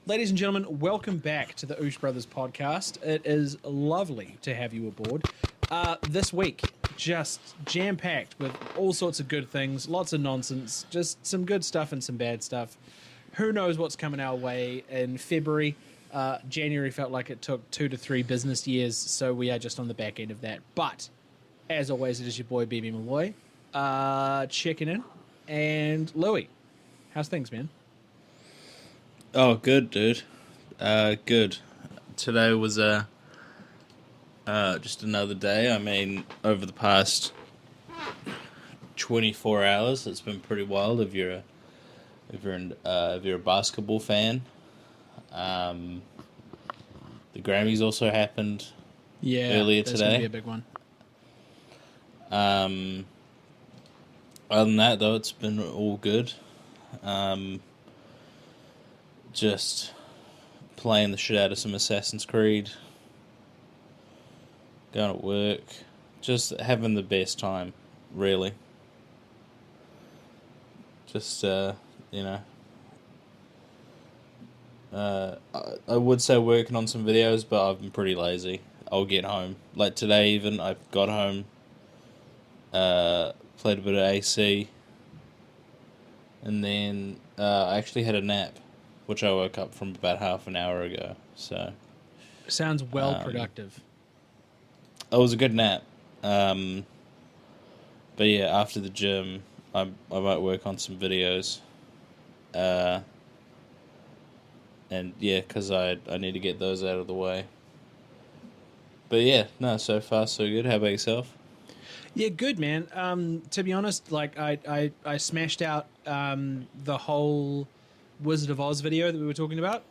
Ladies and gentlemen, welcome back to the Oosh Brothers podcast. It is lovely to have you aboard. This week, just jam-packed with all sorts of good things, lots of nonsense, just some good stuff and some bad stuff. Who knows what's coming our way in February. January felt like it took 2 to 3 business years, so we are just on the back end of that. But, as always, it is your boy, BB Malloy, checking in. And Louie, how's things, man? Oh, good, dude. Good. Today was just another day. I mean, over the past 24 hours, it's been pretty wild. If you're a basketball fan, the Grammys also happened. Earlier that's today. Gonna be a big one. Other than that, though, it's been all good. Just playing the shit out of some Assassin's Creed, going to work, just having the best time, really. Just, I would say working on some videos, but I've been pretty lazy. I'll get home. Like today even, I got home, played a bit of AC, and then I actually had a nap, which I woke up from about half an hour ago. So Sounds well productive. it was a good nap. But yeah, after the gym, I might work on some videos. And yeah, because I need to get those out of the way. But yeah, no, so far so good. How about yourself? Yeah, good, man. To be honest, like I smashed out the whole Wizard of Oz video that we were talking about.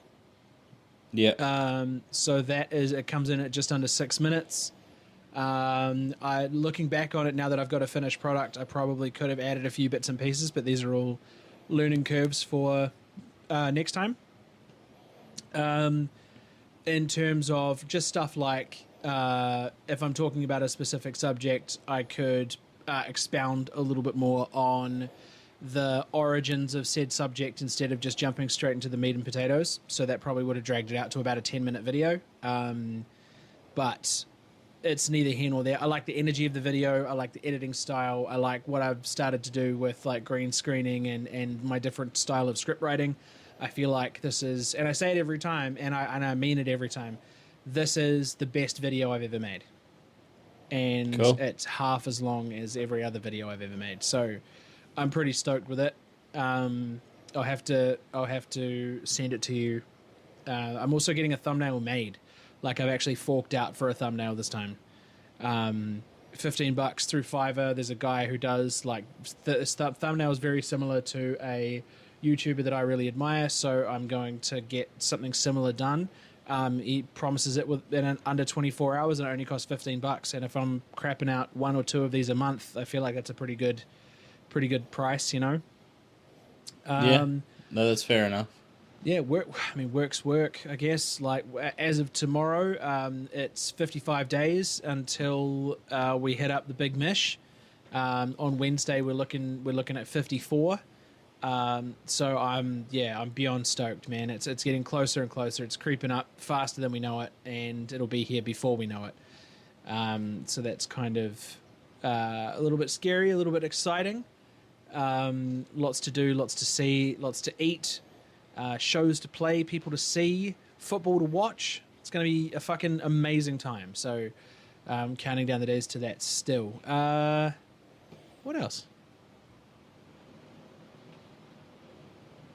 Yeah. So it comes in at just under 6 minutes. Looking back on it now that I've got a finished product, I probably could have added a few bits and pieces, but these are all learning curves for next time. In terms of just stuff like if I'm talking about a specific subject, I could expound a little bit more on the origins of said subject instead of just jumping straight into the meat and potatoes. So that probably would have dragged it out to about a 10-minute video. But it's neither here nor there. I like the energy of the video. I like the editing style. I like what I've started to do with like green screening and my different style of script writing. I feel like this is, and I say it every time, and I mean it every time, this is the best video I've ever made. And Cool. It's half as long as every other video I've ever made. So I'm pretty stoked with it. I'll have to send it to you. I'm also getting a thumbnail made. Like I've actually forked out for a thumbnail this time. $15 through Fiverr. There's a guy who does like thumbnail is very similar to a YouTuber that I really admire. So I'm going to get something similar done. He promises it within under 24 hours, and it only costs $15. And if I'm crapping out 1 or 2 of these a month, I feel like that's a pretty good price, you know. Yeah. No, that's fair enough. Yeah, work's work, I guess. Like as of tomorrow, it's 55 days until we hit up the big mish. On Wednesday, we're looking at 54. So I'm beyond stoked, man. It's getting closer and closer. It's creeping up faster than we know it, and it'll be here before we know it. So that's kind of a little bit scary, a little bit exciting. Lots to do, lots to see, lots to eat, shows to play, people to see, football to watch. It's going to be a fucking amazing time. So counting down the days to that still. What else?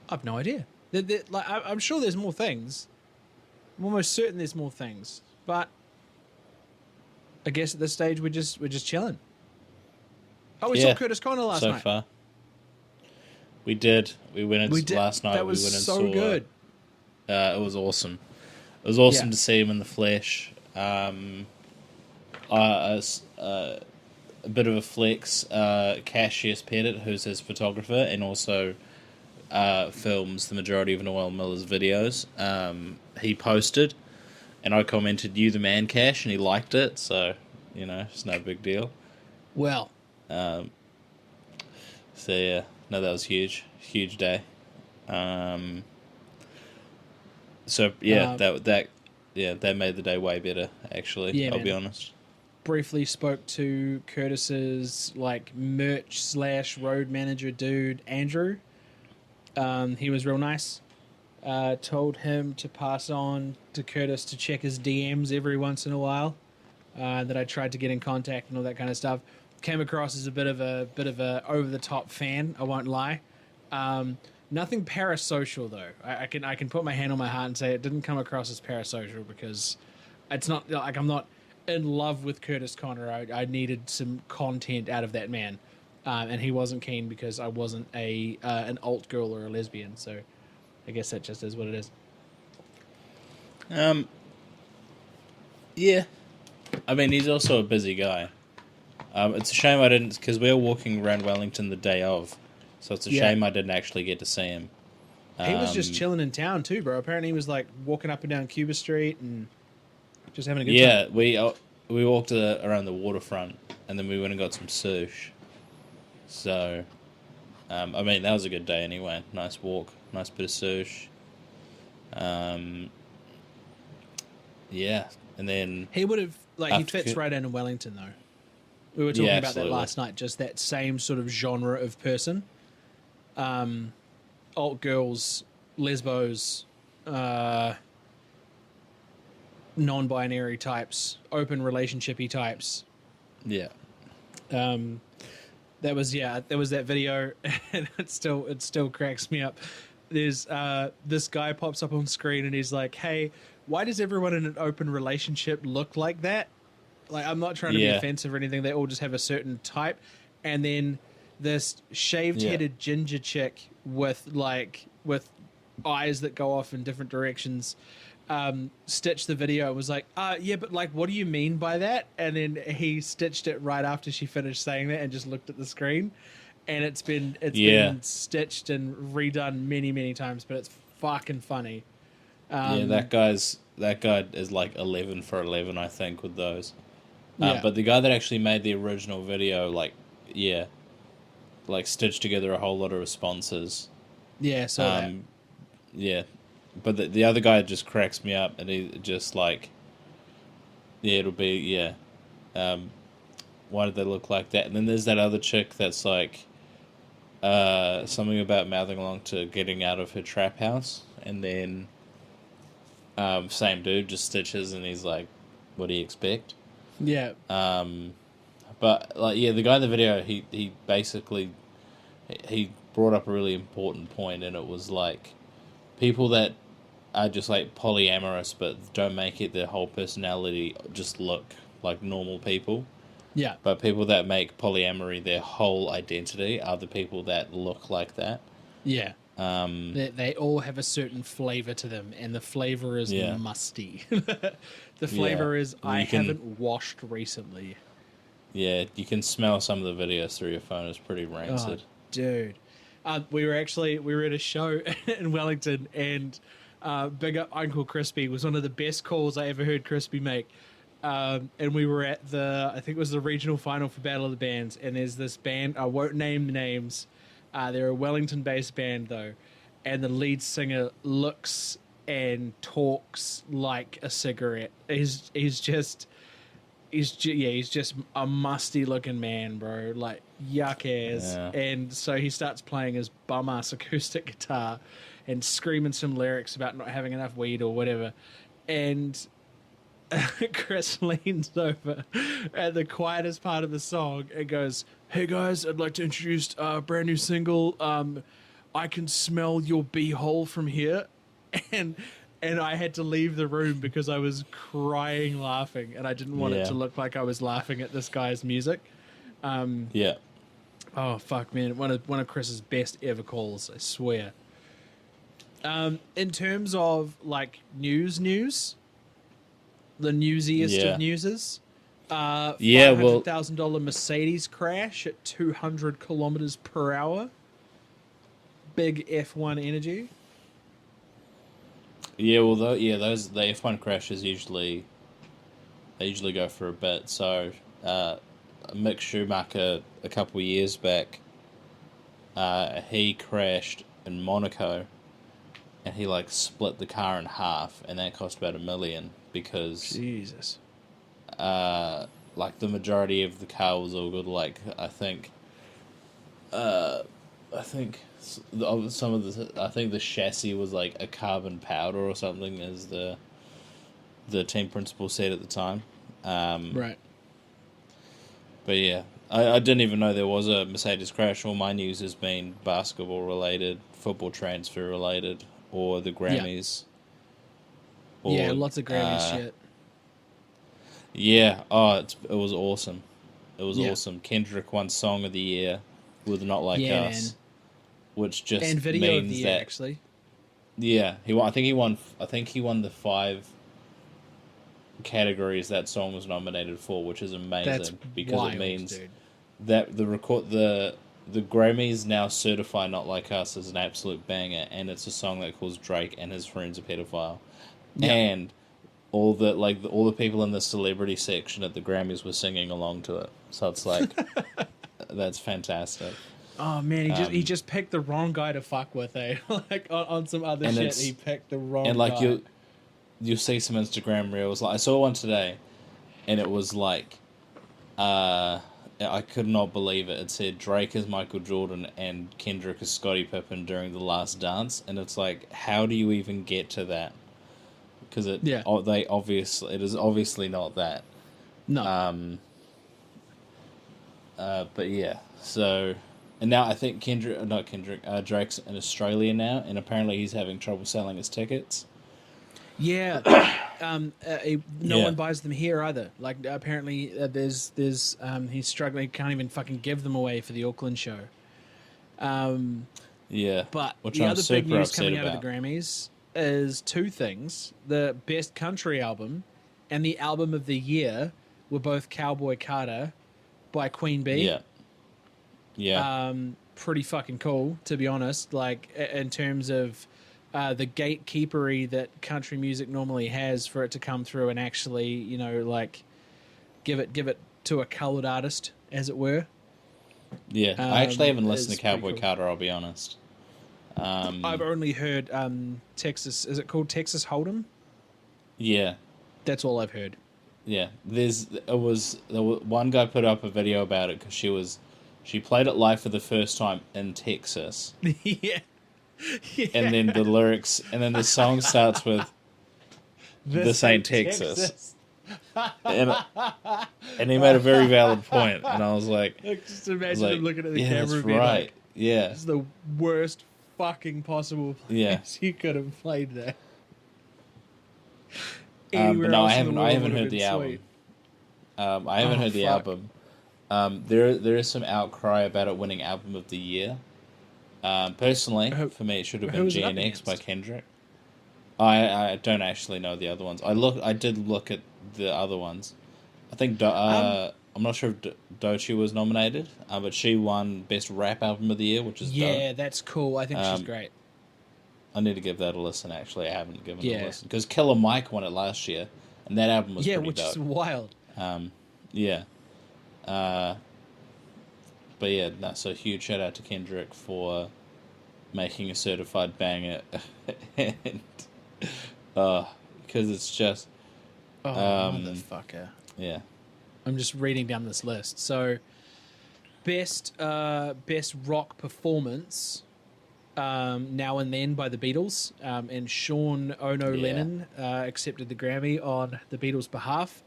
I've no idea. I'm sure there's more things. I'm almost certain there's more things. But I guess at this stage we're just chilling. Oh, we saw Curtis Connor last night. So far. We did. We went last night. That was we went and so saw, good. It was awesome. It was awesome to see him in the flesh. A bit of a flex. Cassius Pettit, who's his photographer, and also films the majority of Noel Miller's videos. He posted, and I commented, "You the man, Cash," and he liked it. So, it's no big deal. Well. So yeah, no, that was huge day. So yeah, Um, that made the day way better. Actually, yeah, I'll be man. honest. Briefly spoke to Curtis's like merch slash road manager dude, Andrew. He was real nice. Told him to pass on to Curtis to check his DMs every once in a while. That I tried to get in contact and all that kind of stuff. Came across as a bit of a over the top fan. I won't lie. Nothing parasocial though. I can put my hand on my heart and say it didn't come across as parasocial because it's not like I'm not in love with Curtis Connor. I needed some content out of that man, and he wasn't keen because I wasn't a an alt girl or a lesbian. So I guess that just is what it is. Um, yeah, I mean he's also a busy guy. It's a shame I didn't, because we were walking around Wellington the day of, so it's a Yeah. shame I didn't actually get to see him. He was just Um, chilling in town too, bro. Apparently, he was like walking up and down Cuba Street and just having a good time. yeah, we walked around the waterfront, and then we went and got some sushi. So, I mean that was a good day anyway. Nice walk, nice bit of sushi. Um, yeah, and then He would have like he after fits Cu- right in Wellington though. We were talking yeah, about that absolutely. last night. Just that same sort of genre of person. Alt girls, lesbos, uh, non-binary types, open relationshipy types. Yeah, Um, that was there was that video, and it still cracks me up. There's this guy pops up on screen and he's like, "Hey, why does everyone in an open relationship look like that?" Like, I'm not trying to be yeah, offensive or anything. They all just have a certain type, and then this yeah, shaved-headed ginger chick with eyes that go off in different directions. Stitched the video and was like, yeah, but like, what do you mean by that? And then he stitched it right after she finished saying that and just looked at the screen. And it's yeah, been stitched and redone many, many times, but it's fucking funny. yeah. Um, That guy is like 11 for 11, I think, with those. yeah, But the guy that actually made the original video, like, yeah, like stitched together a whole lot of responses. yeah, saw that. Um, yeah, but the other guy just cracks me up, and he just like, yeah, it'll be yeah. Um, why did they look like that? And then there's that other chick that's like, something about mouthing along to getting out of her trap house, and then, same dude just stitches, and he's like, what do you expect? Yeah, But like, yeah, the guy in the video, he basically he brought up a really important point, and it was like people that are just like polyamorous but don't make it their whole personality, just look like normal people. yeah. But people that make polyamory their whole identity are the people that look like that. Yeah. Um, They all have a certain flavor to them, and the flavor is yeah, musty. The yeah. flavor is I You can, haven't washed recently. yeah, you can smell some of the videos through your phone. It's pretty Oh, rancid. dude. We were at a show in Wellington, and Big Up Uncle Crispy was one of the best calls I ever heard Crispy make. And we were at I think it was the regional final for Battle of the Bands, and there's this band, I won't name the names. They're a Wellington-based band, though, and the lead singer looks and talks like a cigarette. He's just a musty looking man, bro. Like yuck ass. Yeah, And so he starts playing his bum ass acoustic guitar and screaming some lyrics about not having enough weed or whatever. And Chris leans over at the quietest part of the song and goes, "Hey guys, I'd like to introduce a brand new single. I can smell your beehole from here," and I had to leave the room because I was crying laughing, and I didn't want it yeah, to look like I was laughing at this guy's music. yeah. Oh fuck, man! One of Chris's best ever calls, I swear. In terms of like news. The newsiest of Yeah. newses. Yeah, $500,000 Mercedes crash at 200 kilometers per hour. Big F1 energy. those the F1 crashes usually go for a bit. So, Mick Schumacher a couple of years back, he crashed in Monaco, and he like split the car in half, and that cost about $1 million because Jesus. like the majority of the car was all good. Like I think some of the I think the chassis was like a carbon powder or something, as the team principal said at the time. Right. But yeah, I didn't even know there was a Mercedes crash. All my news has been basketball related, football transfer related, or the Grammys. Or, Yeah, lots of Grammys shit. Yeah, oh, it was awesome. It was Yeah. awesome. Kendrick won Song of the Year with Not Like Yeah, Us, man. which just And Video of means the Year, that actually. yeah, he won. I think he won. I think he won the 5 categories that song was nominated for, which is amazing. That's because wild, it means dude. that the Grammys now certify Not Like Us as an absolute banger, and it's a song that calls Drake and his friends a pedophile, Yeah. and all the people in the celebrity section at the Grammys were singing along to it. So it's like that's fantastic. Oh man, he just picked the wrong guy to fuck with, eh? Like on some other And shit, he picked the wrong and like guy. you see some Instagram reels. Like I saw one today, and it was like, I could not believe it. It said Drake is Michael Jordan and Kendrick is Scottie Pippen during the last dance, and it's like, how do you even get to that? Because it is obviously not that. No. But yeah, so, and now I think Drake's in Australia now, and apparently he's having trouble selling his tickets. Yeah. No Yeah. one buys them here either. Like apparently there's he's struggling, can't even fucking give them away for the Auckland show. Yeah, But which the I'm other super big news upset coming out about. of the Grammys is 2 things. The best country album and the album of the year were both Cowboy Carter by Queen Bee. Yeah. Yeah. Pretty fucking cool, to be honest. Like in terms of the gatekeepery that country music normally has for it to come through and actually, you know, like give it to a colored artist, as it were. Yeah. I actually haven't listened is to Cowboy pretty cool. Carter, I'll be honest. I've only heard Texas. Is it called Texas Hold'em? Yeah. That's all I've heard. Yeah. One guy put up a video about it because she played it live for the first time in Texas. Yeah. And then the lyrics, and then the song starts with "This ain't Texas," and he made a very valid point, and I was like, Just imagine him looking at the yeah, camera that's and being right, like, yeah, "This is the worst fucking possible place Yeah. you could have played that." but Anywhere no, else I in the haven't. world I haven't would have heard the been album. sweet. I haven't Oh, heard the fuck. album. There is some outcry about it winning album of the year. Personally, for me, it should have who been was it up GNX by against? Kendrick. I don't actually know the other ones. I did look at the other ones. I think I'm not sure if Doechii was nominated, but she won Best Rap Album of the Year, which is Yeah, dope. that's cool. I think she's great. I need to give that a listen. Actually, I haven't given it Yeah. a listen because Killer Mike won it last year, and that album was Yeah, pretty which dope. is wild. Yeah. But yeah, no, so huge shout out to Kendrick for making a certified banger. And because it's just Oh, motherfucker. yeah. I'm just reading down this list. So, best rock performance, Now and Then by the Beatles, and Sean Ono Lennon accepted the Grammy on the Beatles' behalf.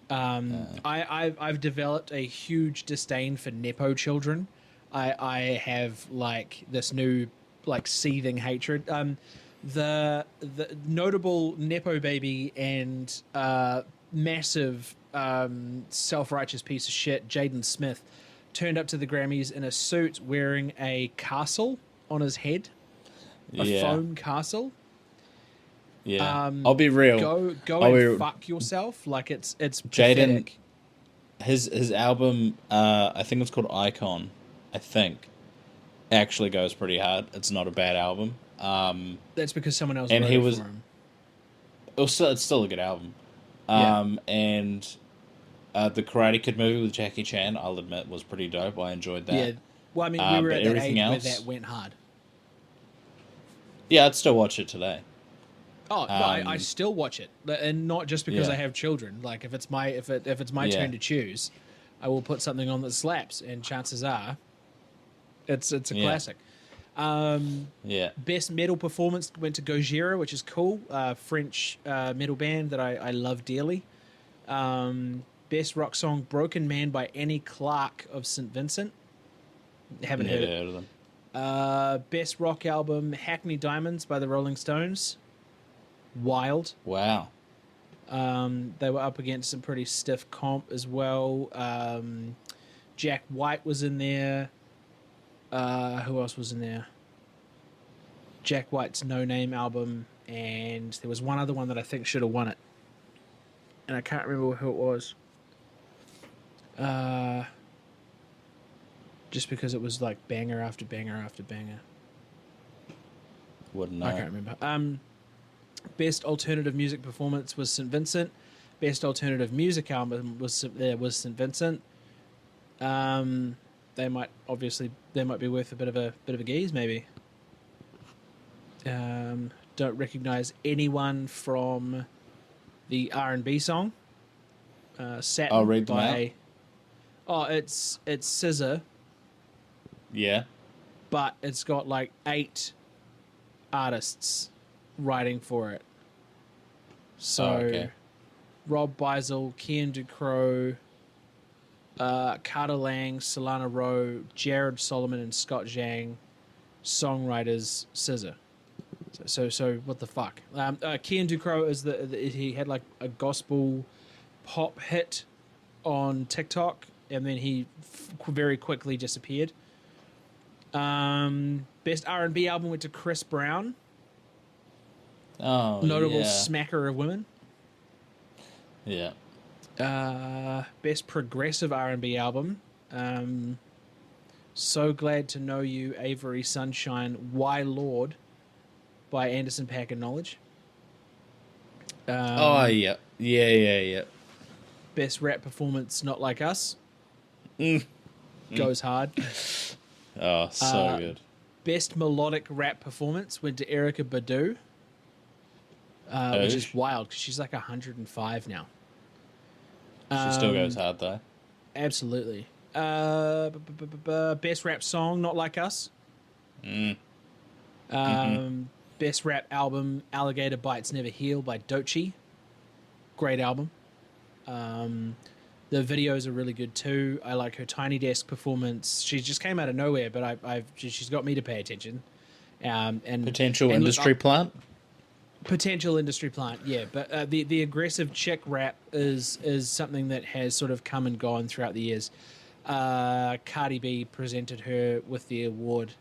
I've developed a huge disdain for nepo children. I have like this new like seething hatred. The notable nepo baby and massive self-righteous piece of shit, Jaden Smith, turned up to the Grammys in a suit wearing a castle on his head, a foam castle. Yeah, I'll be real. Go and fuck yourself. Like it's Jaden. pathetic. His album, I think it's called Icon. I think actually goes pretty hard. It's not a bad album. That's because someone else and wrote he it was. for him. It's still a good album. And the Karate Kid movie with Jackie Chan, I'll admit, was pretty dope. I enjoyed that. Yeah. Well, I mean, we were but at that everything age else- where that went hard. Yeah, I'd still watch it today. Oh no, I still watch it, and not just because I Yeah. have children. Like if it's my if it's my Yeah. turn to choose, I will put something on that slaps, and chances are, it's a Yeah. classic. Yeah. Best metal performance went to Gojira, which is cool. French metal band that I love dearly. Best rock song, Broken Man by Annie Clark of St. Vincent. Haven't heard Never it. heard of them. Best rock album, Hackney Diamonds by the Rolling Stones. Wild. Wow. They were up against some pretty stiff comp as well. Jack White was in there. Who else was in there? Jack White's No Name album, and there was one other one that I think should have won it, and I can't remember who it was. Just because it was like banger after banger after banger. Wouldn't know. I can't remember. Best alternative music performance was St. Vincent. Best alternative music album was St. Vincent. They might be worth a bit of a geese maybe. Don't recognize anyone from the R&B song. Satin I'll read them by. Oh, it's SZA, Yeah. but it's got like 8 artists writing for it. So, okay. Rob Beisel, Kian Ducrot, Carter Lang, Solana Rowe, Jared Solomon, and Scott Zhang, songwriters SZA. So what the fuck? Kian Ducrot is he had like a gospel pop hit on TikTok, and then he very quickly disappeared. Best R&B album went to Chris Brown. Oh, Notable yeah. smacker of women. Yeah. Best progressive R&B album. So Glad to Know You, Avery Sunshine, Why Lord by Anderson .Paak and Knowledge. Oh, yeah. Yeah. Best rap performance, Not Like Us. Goes hard. Oh, so good. Best melodic rap performance went to Erykah Badu, which is wild because she's like 105 now. She still goes hard, though. Absolutely. Best rap song, Not Like Us. Best rap album, Alligator Bites Never Heal by Doechii. Great album. The videos are really good too. I like her Tiny Desk performance. She just came out of nowhere, but she's got me to pay attention. And Potential industry plant? Potential industry plant, yeah. But the aggressive chick rap is something that has sort of come and gone throughout the years. Cardi B presented her with the award.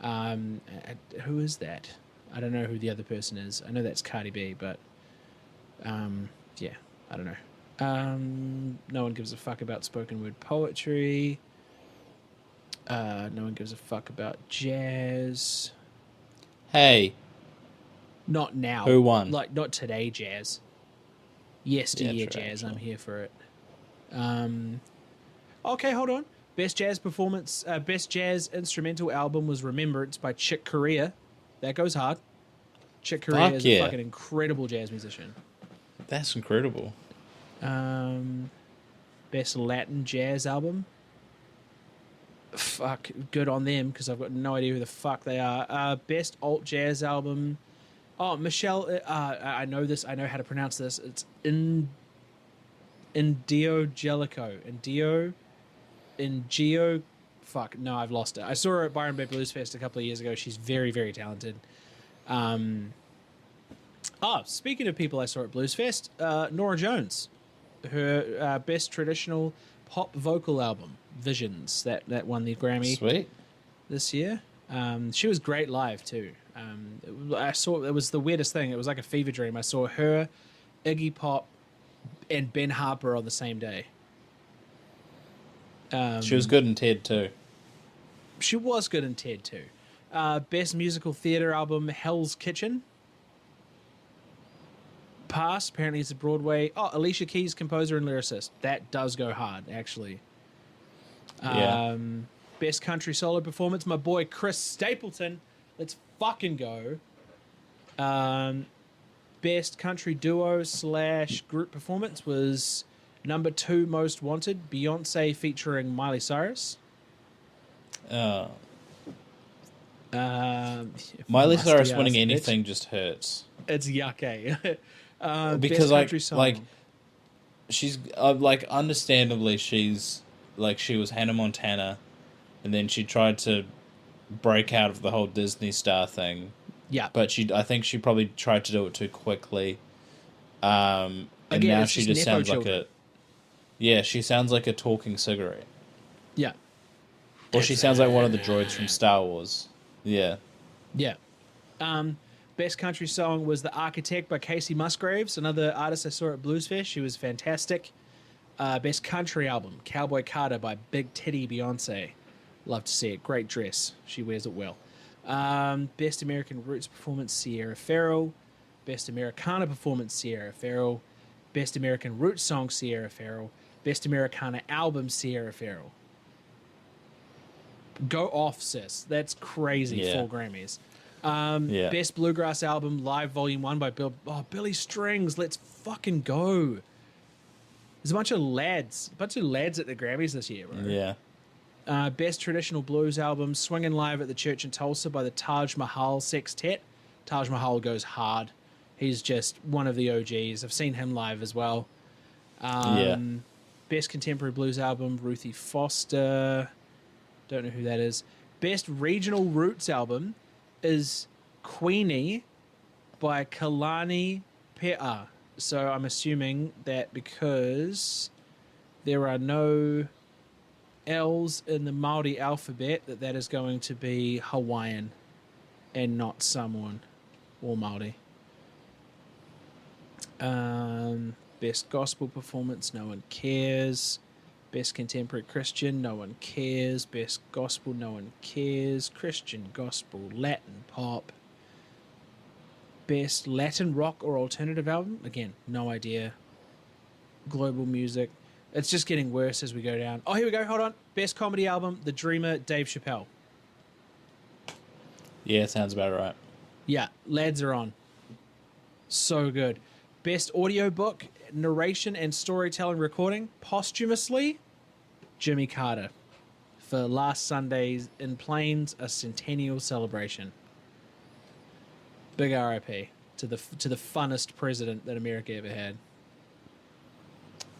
Who is that? I don't know who the other person is. I know that's Cardi B, but yeah, I don't know. No one gives a fuck about spoken word poetry. No one gives a fuck about jazz. Hey. Not now. Who won? Like, not today jazz. Yesteryear Yeah, true, jazz. actually. I'm here for it. Okay, hold on. Best jazz performance, best jazz instrumental album was Remembrance by Chick Corea. That goes hard. Chick Corea is a fucking incredible jazz musician. That's incredible. Best Latin jazz album. Fuck, good on them because I've got no idea who the fuck they are. Best alt jazz album. Oh, Michelle. I know this. I know how to pronounce this. It's Indio Jellicoe. Ingeo. Fuck, no, I've lost it. I saw her at Byron Bay Blues Fest a couple of years ago. She's very, very talented. Speaking of people I saw at Blues Fest, Nora Jones. Her best traditional pop vocal album, Visions, that won the Grammy Sweet. this year. She was great live too. I saw it was the weirdest thing. It was like a fever dream. I saw her, Iggy Pop, and Ben Harper on the same day. She was good in Ted too. She was good in Ted too. Best musical theater album, Hell's Kitchen. Pass. Apparently it's a Broadway. Oh, Alicia Keys, composer and lyricist. That does go hard, actually. Yeah. Best country solo performance, my boy Chris Stapleton. Let's fucking go. Um, Best country duo slash group performance was number 2 most wanted, Beyonce featuring Miley Cyrus. Uh, Um, Miley musty Cyrus winning ass bitch. anything just hurts. It's yuck, eh? Because Best country song. she's like understandably she was Hannah Montana, and then she tried to break out of the whole Disney star thing, Yeah. but I think she probably tried to do it too quickly, and Again, now it's she just just Nepo sounds like children. she sounds like a talking cigarette, Yeah. or she sounds like one of the droids from Star Wars. Yeah. Yeah. Best country song was The Architect by Casey Musgraves, another artist I saw at Bluesfest. She was fantastic. Best country album, Cowboy Carter by Big Titty Beyonce. Love to see it. Great dress. She wears it well. Best American Roots performance, Sierra Farrell. Best Americana performance, Sierra Farrell. Best American Roots song, Sierra Farrell. Best Americana album, Sierra Farrell. Go off, sis. That's crazy. Yeah. 4 Grammys. Yeah. Best Bluegrass Album, Live Volume 1 by Billy Strings. Let's fucking go. There's a bunch of lads at the Grammys this year, bro. Yeah. Best Traditional Blues Album, Swingin' Live at the Church in Tulsa by the Taj Mahal Sextet. Taj Mahal goes hard. He's just one of the OGs. I've seen him live as well. Best Contemporary Blues Album, Ruthie Foster. Don't know who that is. Best Regional Roots Album is Queenie by Kalani Pe'a. So I'm assuming that because there are no L's in the Māori alphabet, that is going to be Hawaiian and not Samoan or Māori. Best Gospel Performance, no one cares. Best Contemporary Christian, no one cares. Best Gospel, no one cares. Christian Gospel, Latin Pop. Best Latin Rock or Alternative Album, again, no idea. Global Music. It's just getting worse as we go down. Oh, here we go, hold on. Best Comedy Album, The Dreamer, Dave Chappelle. Yeah, sounds about right. Yeah, lads are on. So good. Best Audiobook, Narration and Storytelling Recording, posthumously, Jimmy Carter. For last Sunday's In Plains, a centennial celebration. Big RIP to the funnest president that America ever had.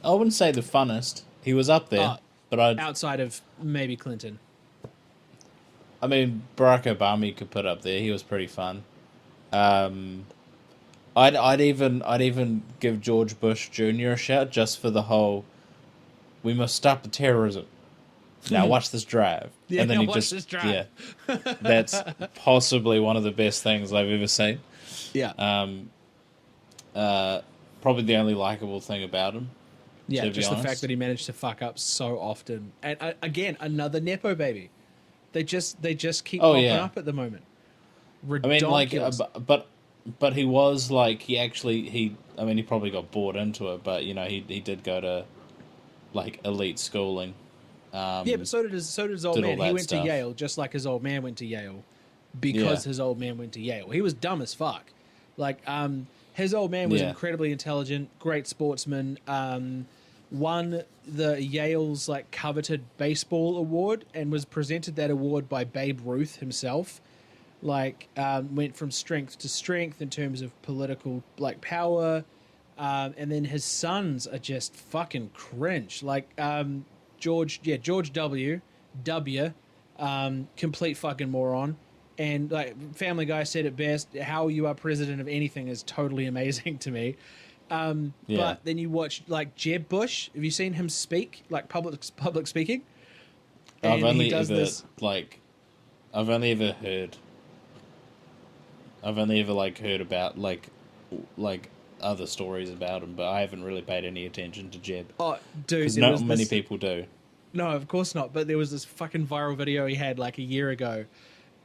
I wouldn't say the funnest. He was up there, but outside of maybe Clinton. I mean, Barack Obama you could put up there. He was pretty fun. I'd even give George Bush Jr. a shout just for the whole "we must stop the terrorism." Now watch this drive, Yeah, and then he watch just this drive. that's possibly one of the best things I've ever seen. Yeah. Probably the only likable thing about him. Yeah, to be just the honest. fact that he managed to fuck up so often, and again, another nepo baby. They just keep popping up at the moment. I mean, like, Redonkulous. but he was like he probably got bored into it, but you know he did go to like elite schooling. Yeah, but so did his old did all man. He that went stuff. to Yale just like his old man went to Yale, because his old man went to Yale. He was dumb as fuck. Like, his old man was incredibly intelligent, great sportsman. Won the Yale's like coveted baseball award and was presented that award by Babe Ruth himself. Like, went from strength to strength in terms of political like power, and then his sons are just fucking cringe. Like, George W, complete fucking moron. And like Family Guy said it best: "How you are president of anything is totally amazing to me." But then you watch like Jeb Bush. Have you seen him speak, like public speaking? And I've only does ever this. I've only ever heard about like other stories about him, but I haven't really paid any attention to Jeb. Oh, dude, because not many people do. No, of course not. But there was this fucking viral video he had like a year ago,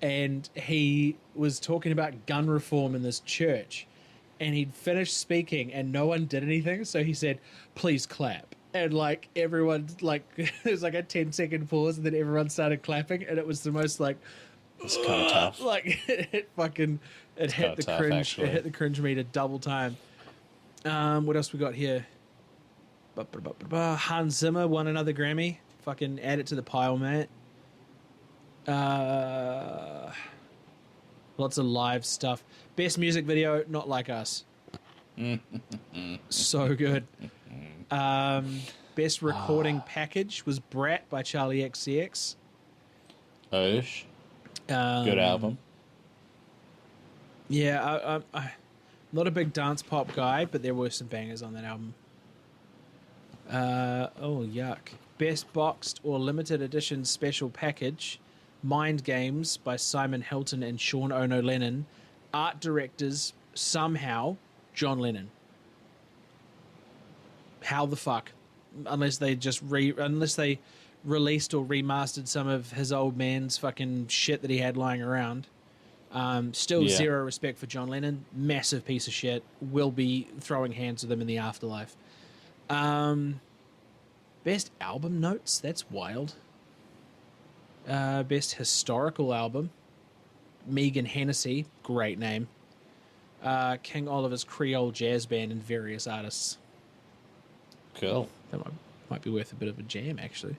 and he was talking about gun reform in this church, and he'd finished speaking and no one did anything, so he said, "Please clap." And like everyone, like there was like a 10-second pause, and then everyone started clapping, and it was the most like, It's kind of tough. Like it fucking it It's hit kinda the tough, cringe. actually. It hit the cringe meter double time. What else we got here? Hans Zimmer won another Grammy. Fucking add it to the pile, mate. Lots of live stuff. Best music video, Not Like Us. So good. Best recording package was Brat by Charlie XCX. Oosh. Good album. Yeah, I'm not a big dance pop guy, but there were some bangers on that album. Oh, yuck. Best boxed or limited edition special package, Mind Games by Simon Hilton and Sean Ono Lennon. Art directors, somehow, John Lennon. How the fuck? Unless they released or remastered some of his old man's fucking shit that he had lying around. Still zero respect for John Lennon. Massive piece of shit. Will be throwing hands with him in the afterlife. Best album notes? That's wild. Best historical album, Megan Hennessy. Great name. King Oliver's Creole Jazz Band and various artists. Cool. That might be worth a bit of a jam, actually.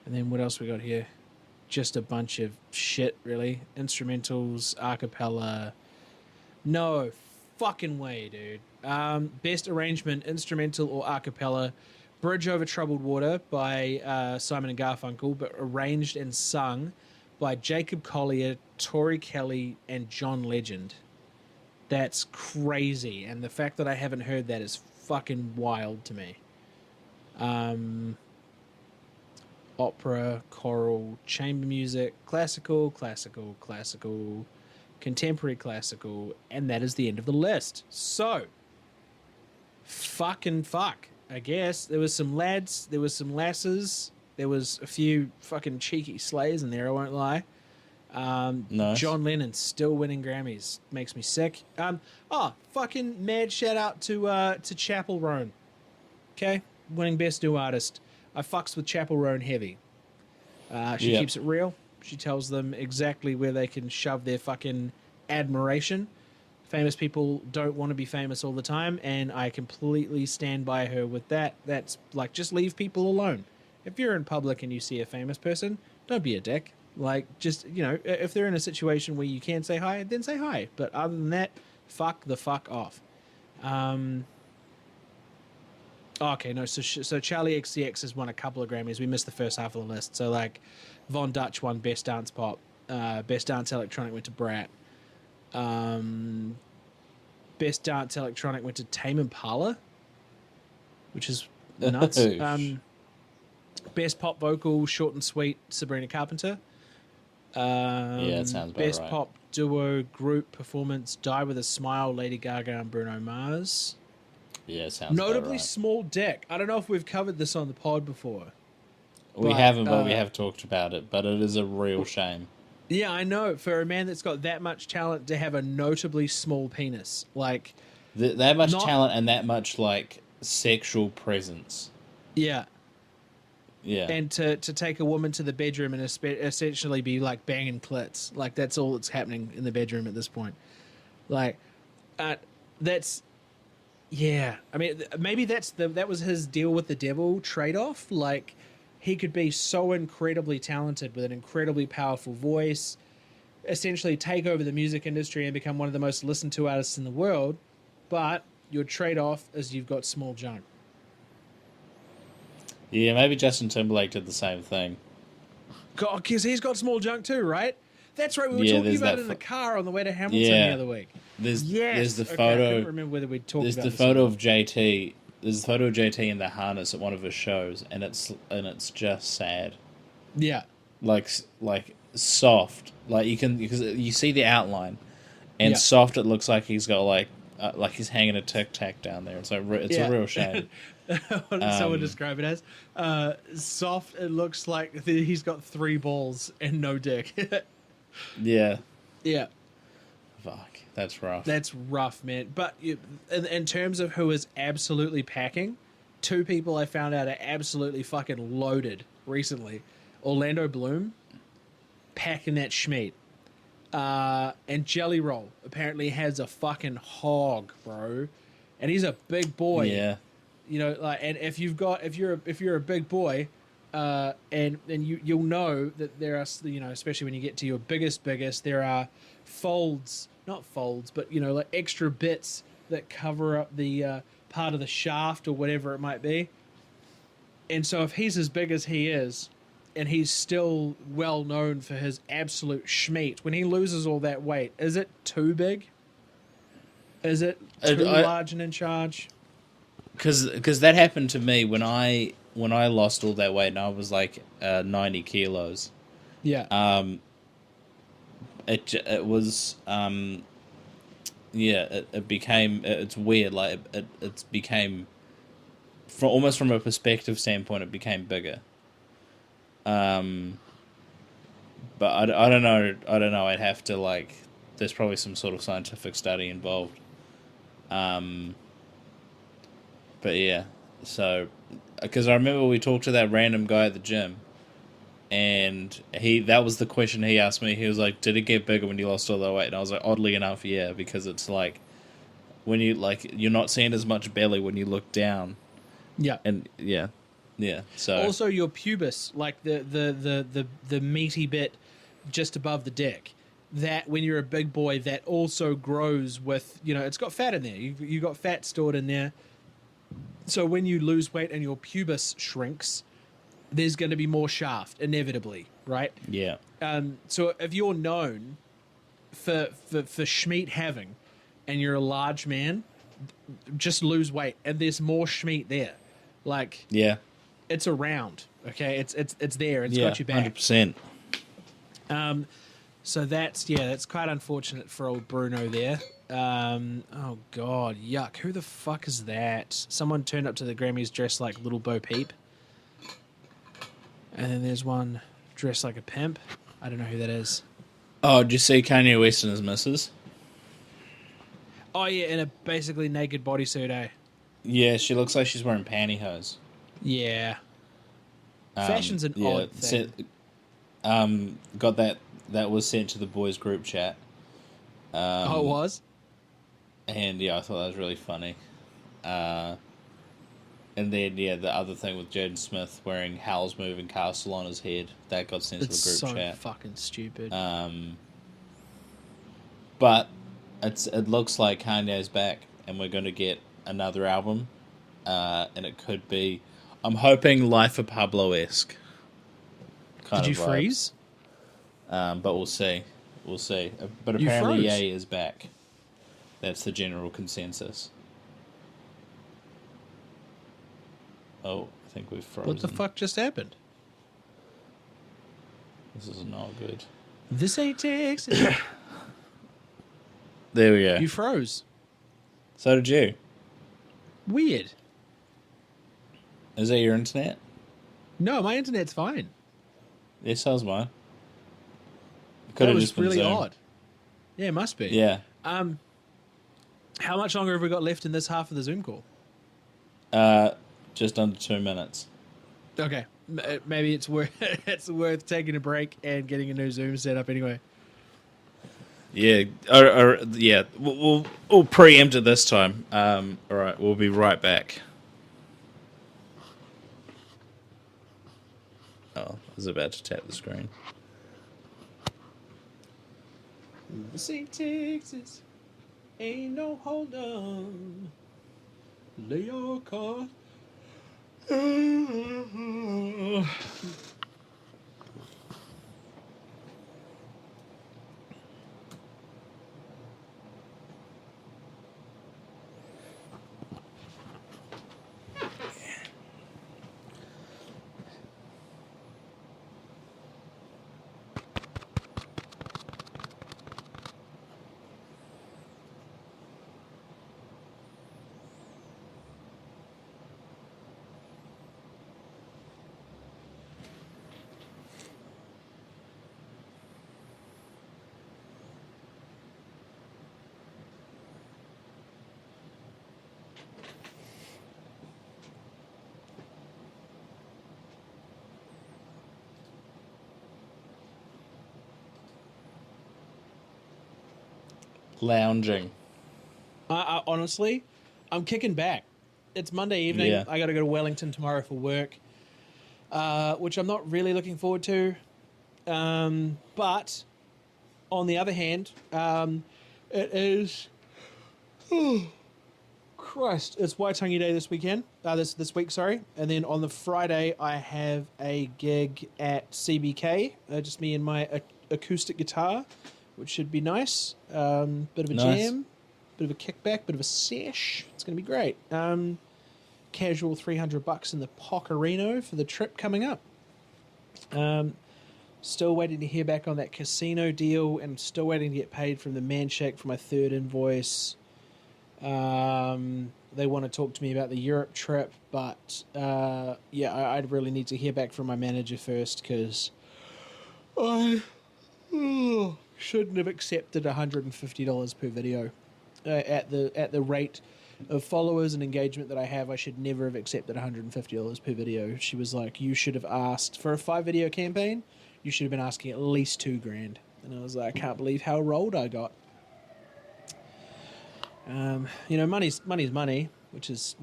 And then what else we got here? Just a bunch of shit, really. Instrumentals, a cappella. No fucking way, dude. Best arrangement, instrumental or a cappella, Bridge Over Troubled Water by Simon and Garfunkel, but arranged and sung by Jacob Collier, Tori Kelly, and John Legend. That's crazy. And the fact that I haven't heard that is fucking wild to me. Opera, choral, chamber music, classical, contemporary classical, and that is the end of the list. So, fucking fuck, I guess. There was some lads, there was some lasses, there was a few fucking cheeky slays in there, I won't lie. Nice. John Lennon still winning Grammys. Makes me sick. Fucking mad shout out to Chapel Roan. Okay? Winning Best New Artist. I fucks with Chapel Roan heavy. She keeps it real. She tells them exactly where they can shove their fucking admiration. Famous people don't want to be famous all the time, and I completely stand by her with that. That's like, just leave people alone. If you're in public and you see a famous person, don't be a dick. Like, just, if they're in a situation where you can say hi, then say hi. But other than that, fuck the fuck off. Okay, no, so Charlie XCX has won a couple of Grammys. We missed the first half of the list. So, like, Von Dutch won Best Dance Pop. Best Dance Electronic went to Brat. Best Dance Electronic went to Tame Impala, which is nuts. Best Pop Vocal, Short and Sweet, Sabrina Carpenter. It sounds about Best right. Pop Duo Group Performance, Die With a Smile, Lady Gaga and Bruno Mars. Yeah, it sounds Notably about right. Small Dick. I don't know if we've covered this on the pod before. We haven't, but we have talked about it. But it is a real shame. Yeah, I know. For a man that's got that much talent to have a notably small penis. Like, That much talent and that much, like, sexual presence. Yeah. Yeah. And to take a woman to the bedroom and essentially be, like, banging clits. Like, that's all that's happening in the bedroom at this point. Like, that's... Yeah. I mean, maybe that was his deal with the devil trade-off. Like, he could be so incredibly talented with an incredibly powerful voice, essentially take over the music industry and become one of the most listened to artists in the world, but your trade-off is you've got small junk. Yeah, maybe Justin Timberlake did the same thing. Because he's got small junk too, right? That's right, we were talking about it in the car on the way to Hamilton the other week. There's the Okay, photo. I couldn't remember whether we'd talked about There's this the photo of JT. There's the photo of JT in the harness at one of his shows, and it's just sad. Yeah. Like soft. Like because you see the outline, and soft. It looks like he's got like he's hanging a Tic Tac down there. It's a real shame. What did someone describe it as? Soft. It looks like he's got 3 balls and no dick. Yeah. Yeah. Fuck. That's rough. That's rough, man. But in terms of who is absolutely packing, 2 people I found out are absolutely fucking loaded recently. Orlando Bloom, packing that schmeat. And Jelly Roll apparently has a fucking hog, bro, and he's a big boy. Yeah. You know, like, and if you're a big boy, and you'll know that there are, you know, especially when you get to your biggest, there are folds, not folds, but, you know, like extra bits that cover up the part of the shaft or whatever it might be. And so if he's as big as he is, and he's still well known for his absolute schmeat, when he loses all that weight, is it too big? Is it too large and in charge? Because that happened to me when I lost all that weight and I was like 90 kilos. Yeah. It was it became, it's weird, like it became, almost from a perspective standpoint, it became bigger. But I don't know. I'd have to, like, there's probably some sort of scientific study involved. But yeah, so, because I remember we talked to that random guy at the gym, and that was the question he asked me. He was like, "Did it get bigger when you lost all that weight?" And I was like, "Oddly enough, yeah," because it's like, when you, like, you're not seeing as much belly when you look down. Yeah. And yeah. So also your pubis, like the meaty bit just above the dick, that when you're a big boy, that also grows with, you know, it's got fat in there. You got fat stored in there. So when you lose weight and your pubis shrinks, there's going to be more shaft inevitably, right? yeah. So if you're known for schmeat having, and you're a large man, just lose weight, and there's more schmeat there. Like, Yeah. it's around, okay? It's there. It's Yeah, got you back. 100%. So that's quite unfortunate for old Bruno there. Oh god, yuck! Who the fuck is that? Someone turned up to the Grammys dressed like Little Bo Peep, and then there's one dressed like a pimp. I don't know who that is. Oh, did you see Kanye West and his missus? Oh yeah, in a basically naked bodysuit, eh? Yeah, she looks like she's wearing pantyhose. Yeah. Fashion's an odd thing. Got that was sent to the boys group chat. Oh, it was? And yeah, I thought that was really funny. And then the other thing with Jaden Smith wearing Howl's Moving Castle on his head, that got sent to the group chat. It's so fucking stupid. But it looks like Kanye's back, and we're going to get another album, and it could be, I'm hoping, Life of Pablo-esque. Did you freeze? But we'll see. But You apparently froze. Ye is back. That's the general consensus. Oh, I think we've frozen. What the fuck just happened? This is not good. This ain't Texas. There we go. You froze. So did you. Weird. Is that your internet? No, my internet's fine. Yeah, so's mine. Could That have was just been really Zoom. odd. Yeah, it must be. Yeah. How much longer have we got left in this half of the Zoom call? Just under 2 minutes. Okay, maybe it's worth worth taking a break and getting a new Zoom set up anyway. Yeah. Yeah. We'll preempt it this time. All right. We'll be right back. Oh, I was about to tap the screen. This ain't Texas. Ain't no hold on. Lay your car. Lounging. I honestly, I'm kicking back. It's Monday evening. Yeah. I got to go to Wellington tomorrow for work, which I'm not really looking forward to. But on the other hand, it is. Oh, Christ! It's Waitangi Day this weekend. This week, sorry. And then on the Friday, I have a gig at CBK. Just me and my acoustic guitar, which should be nice. Bit of a Nice. jam, bit of a kickback, bit of a sesh. It's going to be great. Casual $300 in the Pocarino for the trip coming up. Still waiting to hear back on that casino deal, and still waiting to get paid from the Manshake for my third invoice. They want to talk to me about the Europe trip, but I'd really need to hear back from my manager first, because I shouldn't have accepted $150 per video. At the rate of followers and engagement that I have, I should never have accepted $150 per video. She was like, you should have asked for a 5-video campaign. You should have been asking at least $2,000. And I was like, I can't believe how rolled I got. Money's money, which is,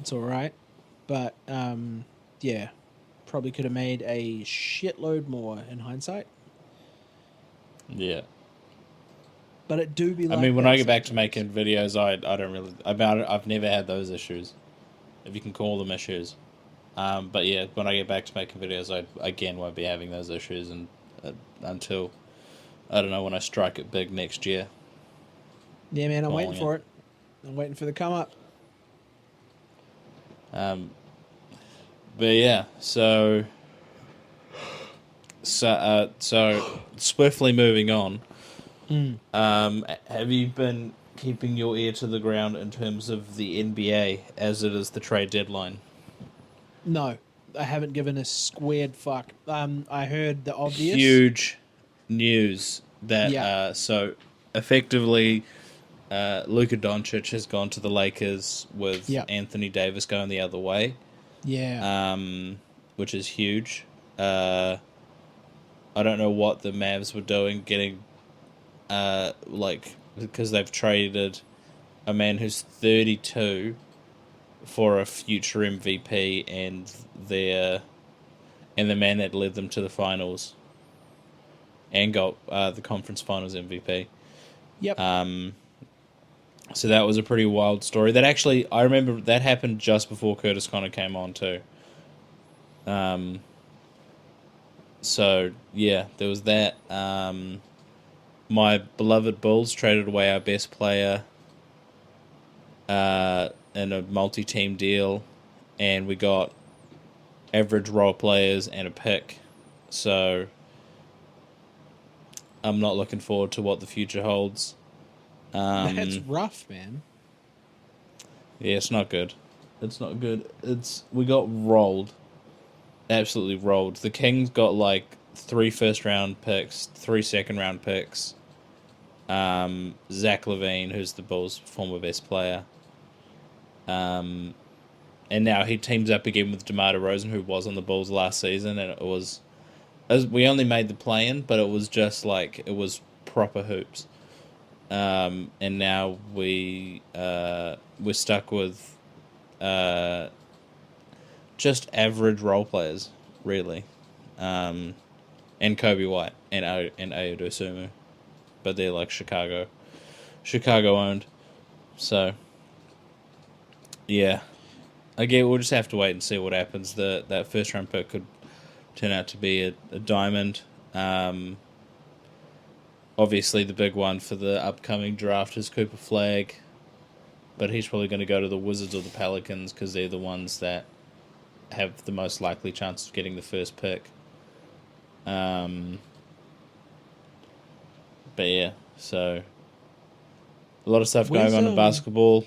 it's all right. But, probably could have made a shitload more in hindsight. Yeah. But it do be like I mean, when that I get back to sometimes. making videos, I don't really... I've never had those issues, if you can call them issues. But yeah, when I get back to making videos, I again won't be having those issues until, I don't know, when I strike it big next year. Yeah, man, I'm waiting Calling for it. I'm waiting for the come up. But yeah, so swiftly moving on. Have you been keeping your ear to the ground in terms of the NBA as it is the trade deadline? No, I haven't given a squared fuck. I heard the obvious. Huge news that Yeah. so effectively Luka Doncic has gone to the Lakers with Anthony Davis going the other way. Yeah. Which is huge. I don't know what the Mavs were doing, getting because they've traded a man who's 32 for a future MVP and the man that led them to the finals and got the conference finals MVP. Yep. So that was a pretty wild story. That actually, I remember that happened just before Curtis Connor came on too. So yeah, there was that. My beloved Bulls traded away our best player in a multi-team deal, and we got average role players and a pick. So I'm not looking forward to what the future holds. That's rough, man. Yeah, it's not good. It's not good. We got rolled. Absolutely rolled. The Kings got like 3 first-round picks, 3 second-round picks. Zach LaVine, who's the Bulls' former best player. And now he teams up again with DeMar DeRozan, who was on the Bulls last season, and we only made the play-in, but it was just like, it was proper hoops. And now we're stuck with just average role players, really, and Kobe White and Ayo Dosunmu, but they're like Chicago owned. So yeah, again, we'll just have to wait and see what happens. That first round pick could turn out to be a diamond. Obviously, the big one for the upcoming draft is Cooper Flagg, but he's probably going to go to the Wizards or the Pelicans because they're the ones that have the most likely chance of getting the first pick. But yeah, so a lot of stuff going on in basketball.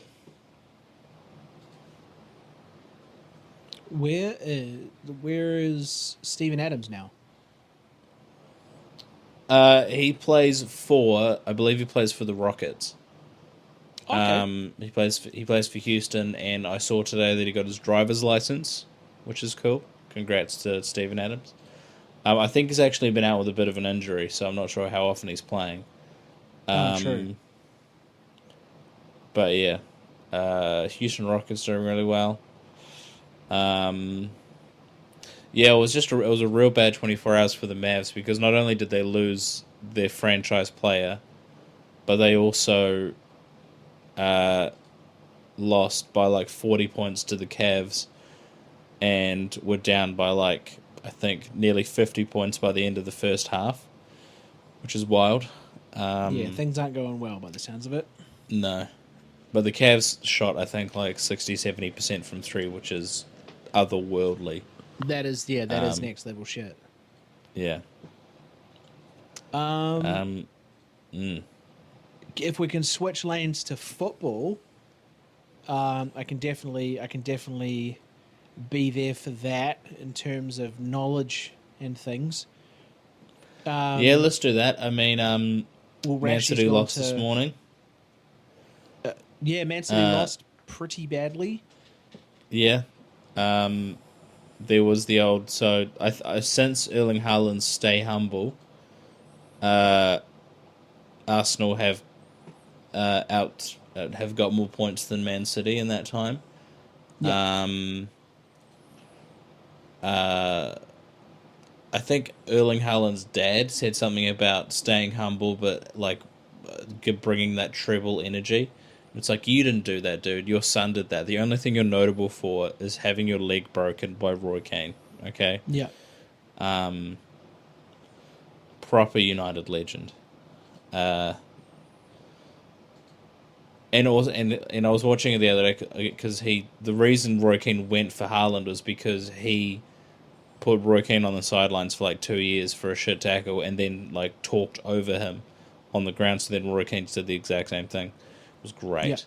Where is Steven Adams now? He plays I believe he plays for the Rockets. Okay. He plays for Houston, and I saw today that he got his driver's license, which is cool. Congrats to Steven Adams. I think he's actually been out with a bit of an injury, so I'm not sure how often he's playing. True. But yeah, Houston Rockets doing really well. Yeah, it was a real bad 24 hours for the Mavs because not only did they lose their franchise player, but they also lost by like 40 points to the Cavs and were down by like, I think, nearly 50 points by the end of the first half, which is wild. Yeah, things aren't going well by the sounds of it. No. But the Cavs shot, I think, like 60-70% from three, which is otherworldly. That is next level shit. Yeah. If we can switch lanes to football, I can definitely be there for that in terms of knowledge and things. Yeah, let's do that. I mean, Man City lost this morning. Yeah, Man City lost pretty badly. Yeah. There was the old... So, since Erling Haaland's stay humble, Arsenal have have got more points than Man City in that time. Yep. I think Erling Haaland's dad said something about staying humble, but like bringing that treble energy. It's like, you didn't do that, dude. Your son did that. The only thing you're notable for is having your leg broken by Roy Keane. Okay. Yeah. Proper United legend. And also, and I was watching it the other day because the reason Roy Keane went for Haaland was because he put Roy Keane on the sidelines for like 2 years for a shit tackle and then like talked over him on the ground. So then Roy Keane did the exact same thing. It was great.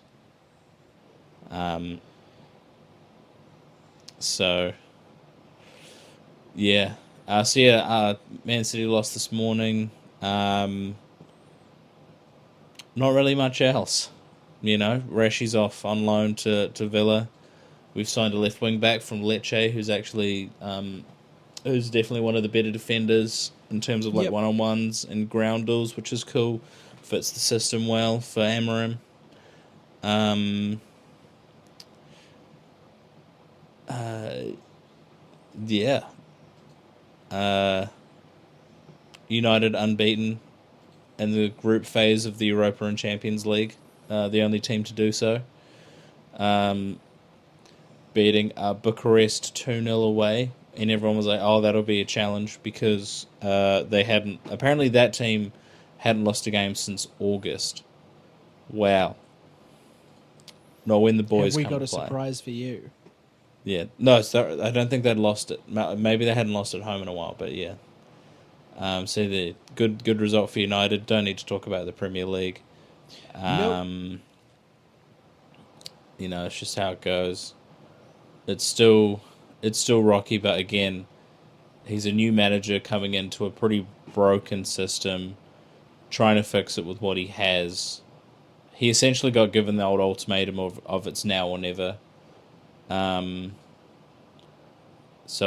Yeah. So yeah. Man City lost this morning. Not really much else. You know, Rashi's off on loan to Villa. We've signed a left wing back from Lecce, who's actually who's definitely one of the better defenders in terms of like one-on-ones and ground duels, which is cool. Fits the system well for Amorim. Yeah. United unbeaten in the group phase of the Europa and Champions League. The only team to do so. Beating Bucharest 2-0 away. And everyone was like, oh, that'll be a challenge because apparently that team hadn't lost a game since August. Wow. Not when the boys come to play. Have we got a surprise for you? Yeah. No, I don't think they'd lost it. Maybe they hadn't lost at home in a while, but yeah. So the good result for United. Don't need to talk about the Premier League. Nope. You know, it's just how it goes. It's still rocky, but again, he's a new manager coming into a pretty broken system, trying to fix it with what he has. He essentially got given the old ultimatum of it's now or never. So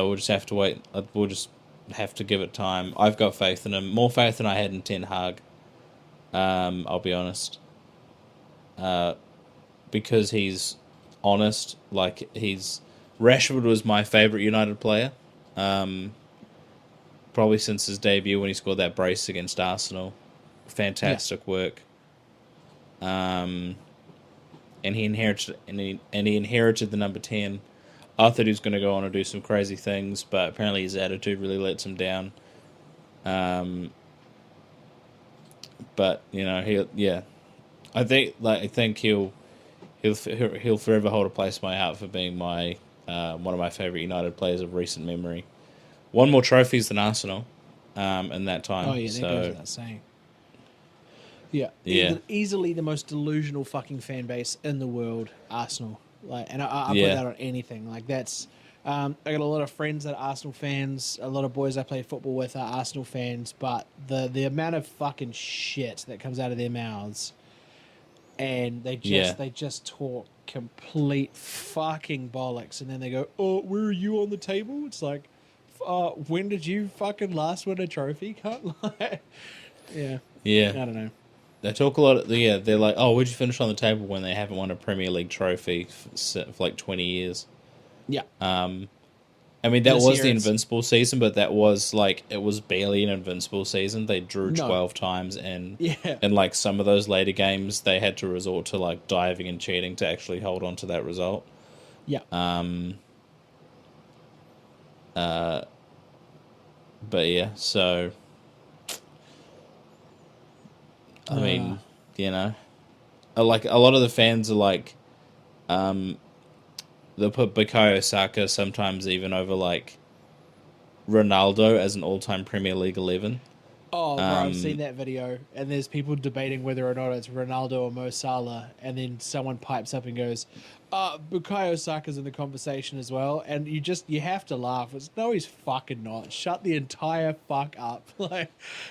we'll just have to wait. We'll just have to give it time. I've got faith in him. More faith than I had in Ten Hag. I'll be honest. Because he's honest. Like, Rashford was my favourite United player. Probably since his debut when he scored that brace against Arsenal. Fantastic work. And he inherited the number 10. I thought he was going to go on and do some crazy things, but apparently his attitude really lets him down. But you know, I think he'll forever hold a place in my heart for being my one of my favourite United players of recent memory. Won more trophies than Arsenal in that time. Oh yeah, that goes without saying. Yeah. Easily the most delusional fucking fan base in the world, Arsenal. Like, and I put that on anything. Like, that's I got a lot of friends that are Arsenal fans. A lot of boys I play football with are Arsenal fans. But the amount of fucking shit that comes out of their mouths, and they just talk complete fucking bollocks, and then they go, "Oh, where are you on the table?" It's like, when did you fucking last win a trophy? Can't lie. Yeah. Yeah. I don't know. They talk a lot. Yeah, they're like, "Oh, where'd you finish on the table?" when they haven't won a Premier League trophy for like 20 years. Yeah. I mean, that This was year the it's Invincible season, but that was like it was barely an Invincible season. They drew no. 12 times, and Yeah. in like some of those later games, they had to resort to like diving and cheating to actually hold on to that result. Yeah. But yeah, so I Uh, mean, you know, like a lot of the fans are like, they'll put Bukayo Saka sometimes even over like Ronaldo as an all-time Premier League 11. oh, bro, I've seen that video, and there's people debating whether or not it's Ronaldo or Mo Salah, and then someone pipes up and goes, Bukayo Saka's in the conversation as well, and you have to laugh. It's no, he's fucking not. Shut the entire fuck up. Like,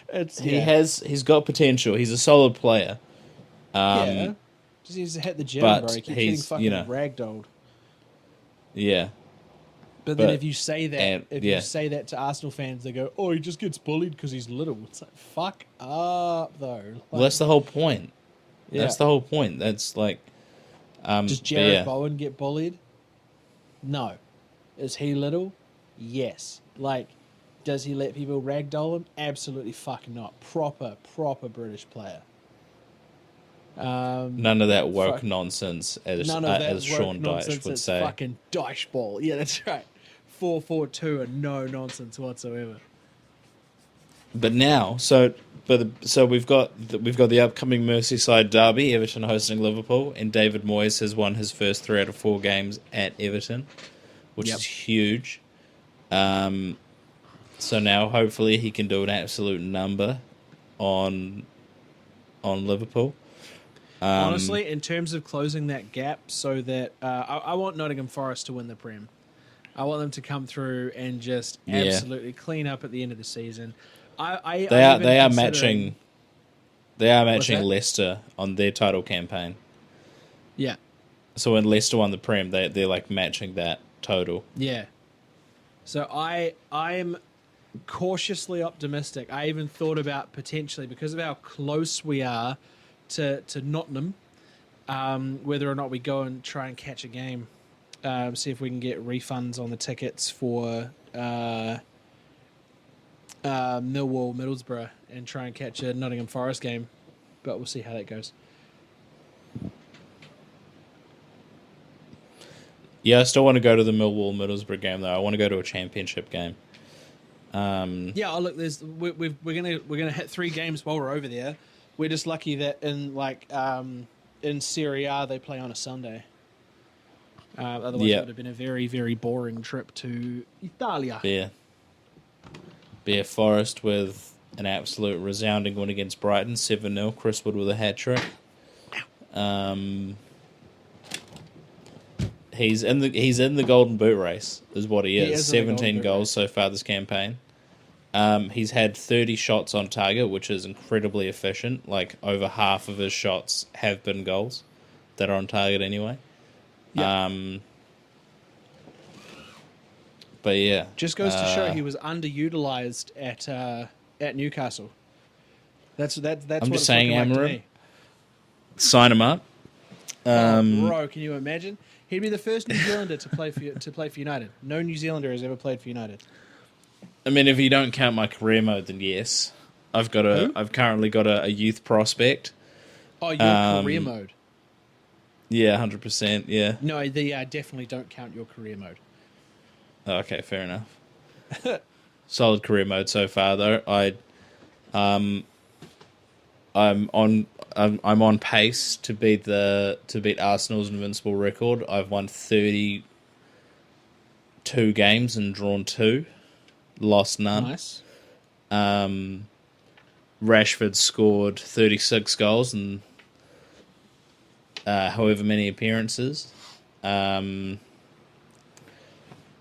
it's yeah, He's got potential. He's a solid player. yeah. Just needs to hit the gym, bro. But He keeps getting he's, fucking ragdolled. yeah. But then But if you say that, and you yeah, say that to Arsenal fans, they go, "Oh, he just gets bullied because he's little." It's like, fuck up, though. well, Like, that's the whole point. yeah. That's the whole point. That's like, Does but Jared yeah, Bowen get bullied? No. Is he little? Yes. Like, does he let people ragdoll him? Absolutely fucking not. Proper British player. none of that woke Fuck. nonsense, as None of that as Sean woke Dyche nonsense. would It's say. fucking Dyche ball. Yeah, that's right. 4-4-2 and no nonsense whatsoever. But now, so we've got the upcoming Merseyside derby, Everton hosting Liverpool, and David Moyes has won his first 3 out of 4 games at Everton, which Yep. is huge. So now hopefully he can do an absolute number on Liverpool. Honestly, in terms of closing that gap, so that I want Nottingham Forest to win the Prem. I want them to come through and just Yeah. absolutely clean up at the end of the season. They are matching What's that? Leicester on their title campaign. Yeah, So when Leicester won the Prem, they're like matching that total. yeah. So I'm cautiously optimistic. I even thought about potentially, because of how close we are to Nottingham, whether or not we go and try and catch a game, see if we can get refunds on the tickets for Millwall Middlesbrough and try and catch a Nottingham Forest game, but we'll see how that goes. Yeah, I still want to go to the Millwall Middlesbrough game though. I want to go to a championship game. Yeah, oh, look, we're gonna hit 3 games while we're over there. We're just lucky that in Serie A they play on a Sunday. Otherwise, it would have been a very, very boring trip to Italia. Bear Forest with an absolute resounding win against Brighton, 7-0. Chris Wood with a hat trick. He's in the Golden Boot race, is what he is. He is in the Golden 17 Boot goals race. so far this campaign. He's had 30 shots on target, which is incredibly efficient. Like over half of his shots have been goals that are on target anyway. Yeah. But yeah, Just goes to show he was underutilized at Newcastle. That's I'm what just it's saying, looking like to Amarim, me. sign him up. Bro, can you imagine? He'd be the first New Zealander to play for United. No New Zealander has ever played for United. I mean, if you don't count my career mode, then yes. I've currently got a youth prospect. Oh, your career mode. Yeah, 100%. Yeah. No, they definitely don't count your career mode. Okay, fair enough. Solid career mode so far, though. I'm on pace to beat Arsenal's invincible record. I've won 32 games and drawn 2, lost none. Nice. Rashford scored 36 goals in however many appearances.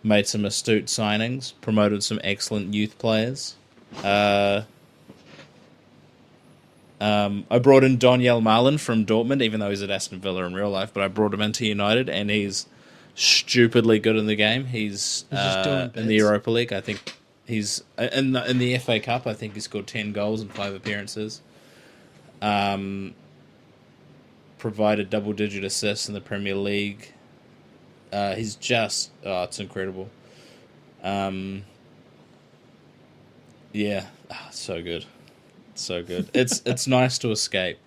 Made some astute signings, promoted some excellent youth players. I brought in Daniel Marlin from Dortmund, even though he's at Aston Villa in real life, but I brought him into United, and he's stupidly good in the game. He's just doing in bits. the Europa League. I think he's in the FA Cup. I think he scored 10 goals in 5 appearances. Provided double-digit assists in the Premier League. He's just... Oh, it's incredible. Yeah. Oh, so good. So good. It's nice to escape,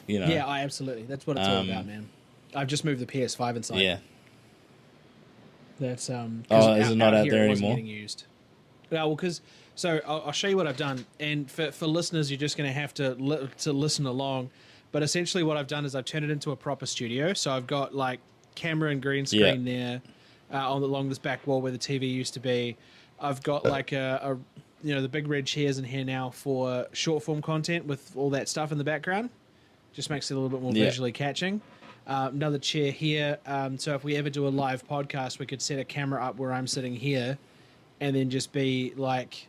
you know. Yeah, absolutely. That's what it's all about, man. I've just moved the PS5 inside. Yeah. That's is it not out here there it wasn't anymore? getting used. Well, because I'll show you what I've done, and for listeners, you're just going to have to listen along. But essentially, what I've done is I've turned it into a proper studio. So I've got like camera and green screen there along this back wall where the TV used to be. I've got like a the big red chairs in here now for short form content with all that stuff in the background. Just makes it a little bit more visually catching. Another chair here. So if we ever do a live podcast, we could set a camera up where I'm sitting here and then just be like,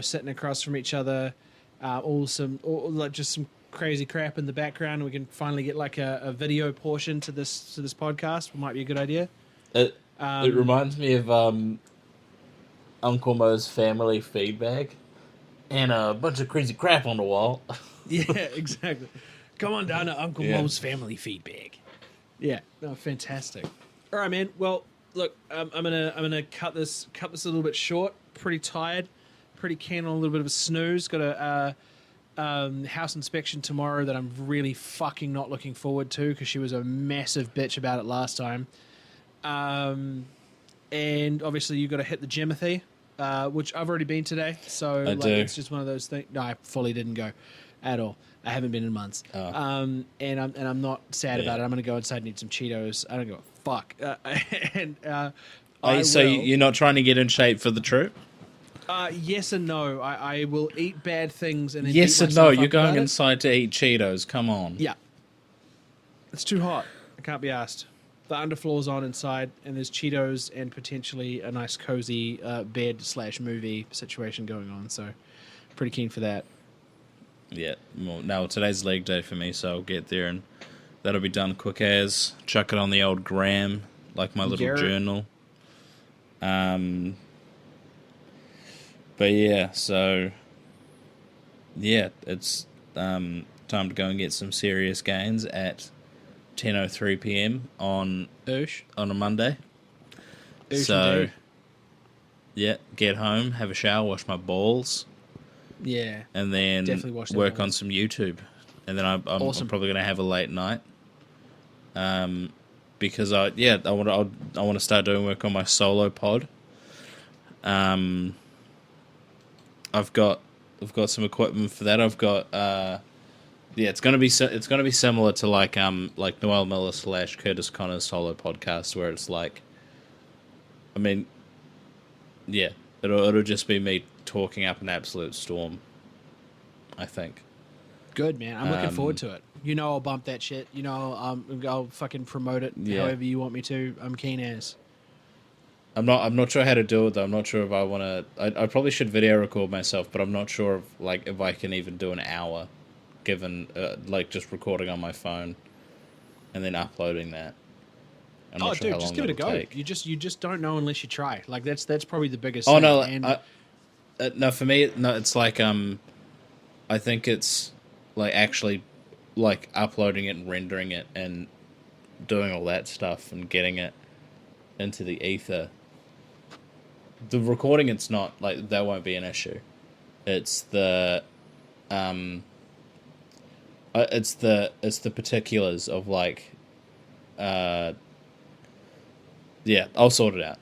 sitting across from each other, just some crazy crap in the background. We can finally get like a video portion to this podcast. It might be a good idea. It reminds me of Uncle Mo's family feedback and a bunch of crazy crap on the wall. Yeah, exactly. Come on down to Uncle Mo's family feedback. Yeah, no, fantastic. All right, man. Well, look, I'm gonna cut this a little bit short. Pretty tired, pretty keen on a little bit of a snooze. Got a house inspection tomorrow that I'm really fucking not looking forward to because she was a massive bitch about it last time. And obviously you got to hit the gym-a-thing, which I've already been today. So it's just one of those things. No, I fully didn't go at all. I haven't been in months. And I'm not sad about it. I'm going to go inside and eat some Cheetos. I don't give a fuck. You're not trying to get in shape for the trip? Yes and no. I will eat bad things and then yes beat and no. myself You're up going about inside to eat Cheetos. Come on. Yeah. It's too hot. I can't be asked. The underfloor's on inside, and there's Cheetos and potentially a nice cozy bed/movie situation going on. So, pretty keen for that. Yeah. Well, now today's leg day for me, so I'll get there and that'll be done quick as. Chuck it on the old gram, like my little journal. But yeah, so yeah, it's time to go and get some serious gains at 10:03 p.m. on a Monday. So yeah, get home, have a shower, wash my balls. Yeah, and then work on some YouTube, and then I'm probably going to have a late night. Because I want to start doing work on my solo pod. I've got some equipment for that. I've got it's gonna be similar to like Noel Miller / Curtis Connor's solo podcast, where it's like, I mean, yeah, it'll just be me talking up an absolute storm, I think. Good, man. I'm looking forward to it. I'll bump that shit. I'll fucking promote it however you want me to. I'm keen as. I'm not sure how to do it though. I'm not sure if I want to. I probably should video record myself, but I'm not sure if I can even do an hour, given just recording on my phone, and then uploading that. I'm not sure how long just give it a go. take. You just don't know unless you try. Like that's probably the biggest. Oh thing. no, no. For me, no. It's like I think it's like actually like uploading it and rendering it and doing all that stuff and getting it into the ether. The recording, it's not like that won't be an issue. It's the particulars of like yeah, I'll sort it out.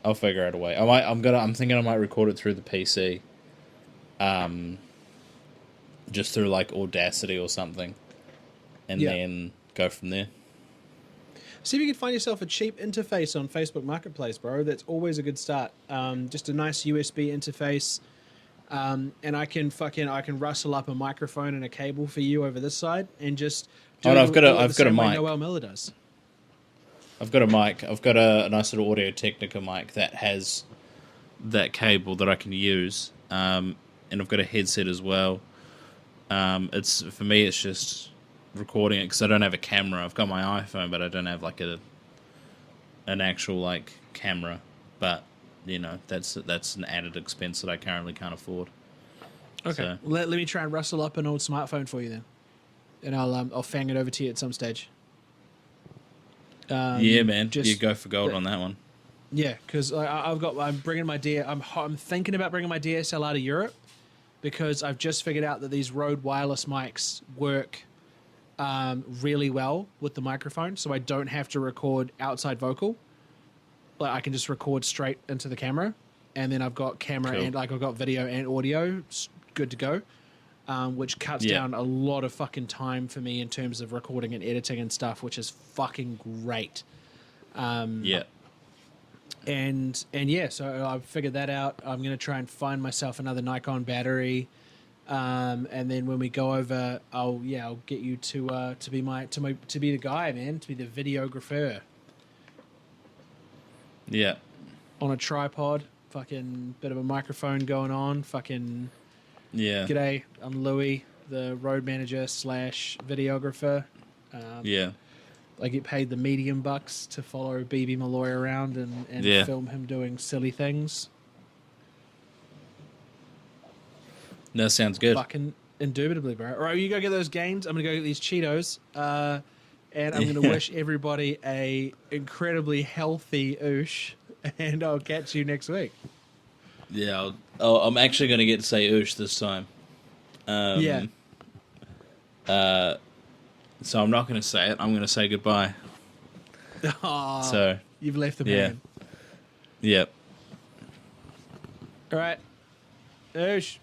I'll figure out a way. I'm thinking I might record it through the PC. Just through like Audacity or something. And then go from there. See if you can find yourself a cheap interface on Facebook Marketplace, bro. That's always a good start. Just a nice USB interface, and I can rustle up a microphone and a cable for you over this side, and just do I've got a mic. Noel Miller does. I've got a mic. I've got a nice little Audio Technica mic that has that cable that I can use, and I've got a headset as well. It's for me. It's just recording it because I don't have a camera. I've got my iPhone, but I don't have like an actual like camera. But that's an added expense that I currently can't afford. Okay, So, let me try and rustle up an old smartphone for you then. and I'll fang it over to you at some stage. Yeah, man. just You go for gold the- on that one. Yeah, because I'm bringing my I'm thinking about bringing my DSLR to Europe because I've just figured out that these Rode wireless mics work really well with the microphone, so I don't have to record outside vocal. Like I can just record straight into the camera, and then I've got camera Cool. and I've got video and audio good to go, which cuts down a lot of fucking time for me in terms of recording and editing and stuff, which is fucking great. Yeah. And yeah, so I've figured that out. I'm gonna try and find myself another Nikon battery, and then when we go over, I'll get you to be the guy, man, to be the videographer Yeah. on a tripod, fucking bit of a microphone going on, fucking. Yeah. G'day, I'm Louis, the road manager / videographer. Yeah. I get paid the medium bucks to follow BB Malloy around and film him doing silly things. That sounds good. Fucking indubitably, bro. All right, you go get those gains. I'm going to go get these Cheetos. And I'm going to wish everybody a incredibly healthy Oosh. And I'll catch you next week. Yeah. I'm actually going to get to say Oosh this time. Yeah. So I'm not going to say it. I'm going to say goodbye. Oh, So you've left the yeah. man. Yep. All right. Oosh.